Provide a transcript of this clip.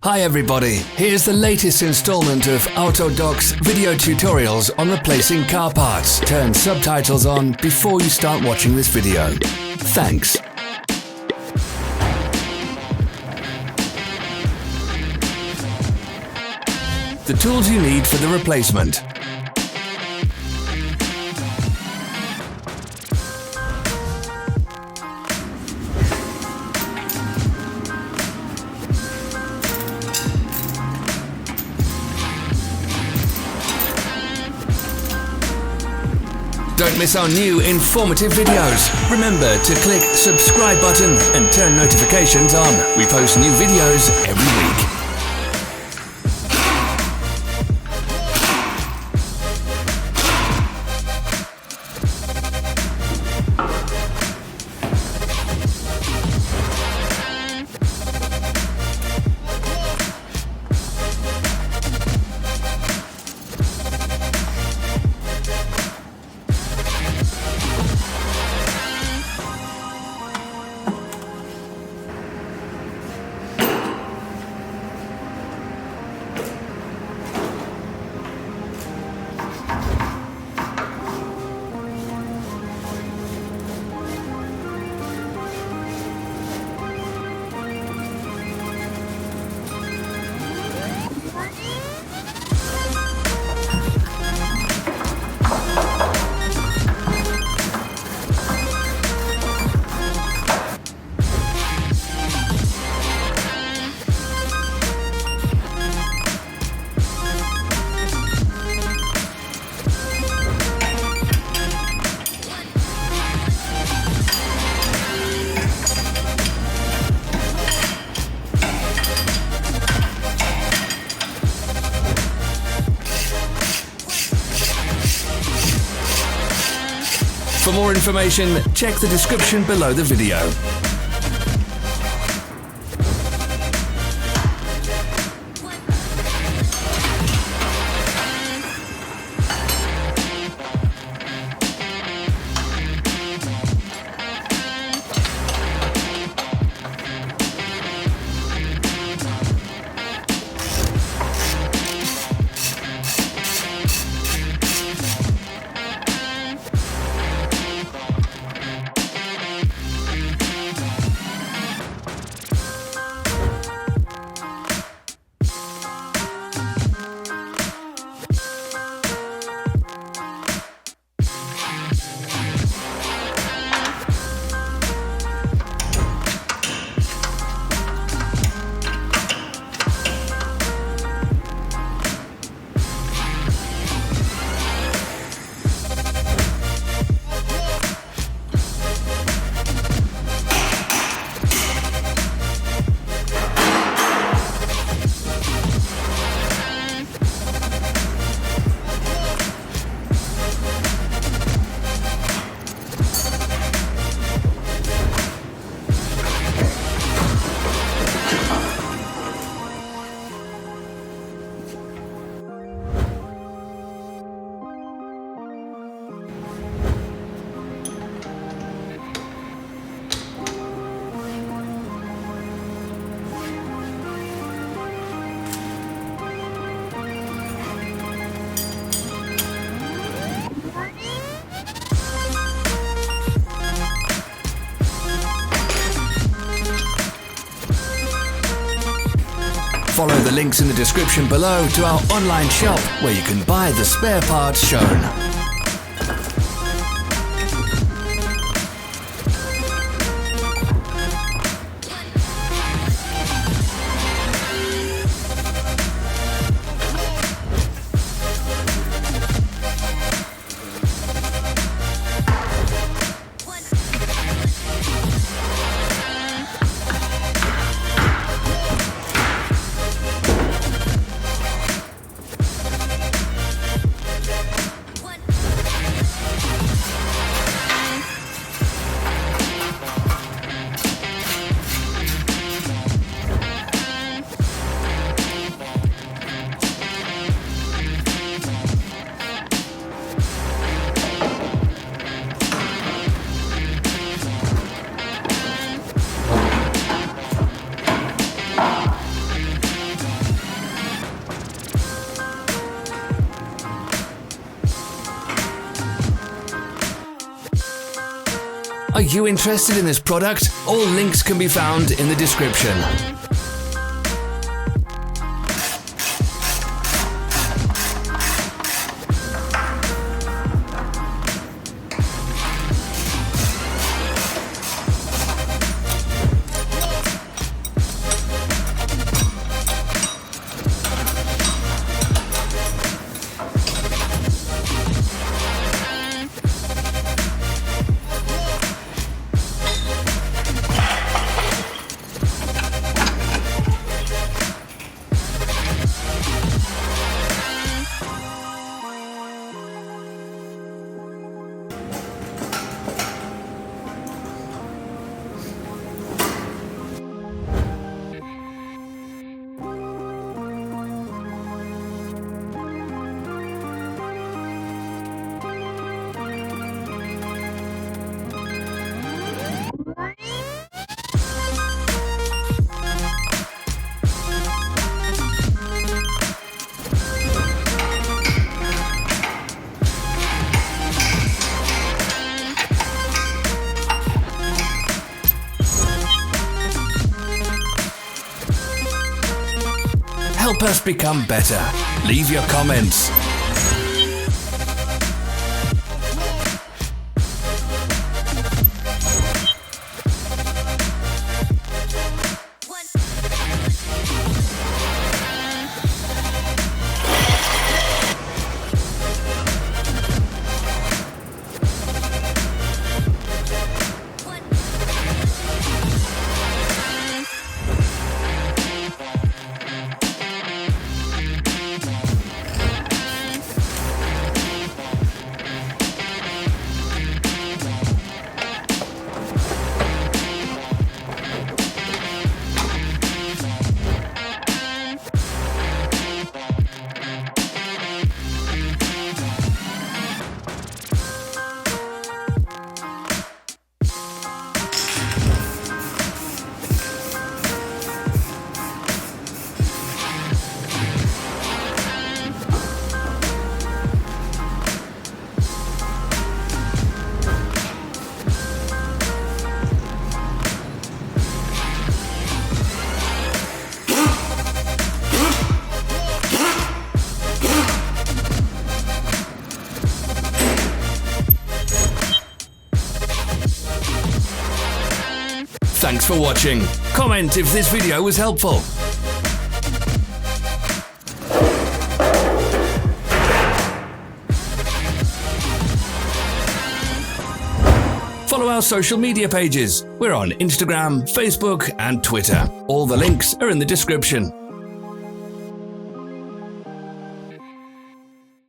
Hi everybody, here's the latest installment of Autodoc's video tutorials on replacing car parts. Turn subtitles on before you start watching this video. Thanks. The tools you need for the replacement. Don't miss our new informative videos. Remember to click subscribe button and turn notifications on. We post new videos every week. For more information, check the description below the video. Follow the links in the description below to our online shop where you can buy the spare parts shown. you interested in this product? All links can be found in the description. Help us become better. Leave your comments. Thanks for watching. Comment if this video was helpful. Follow our social media pages. We're on Instagram, Facebook, and Twitter. All the links are in the description.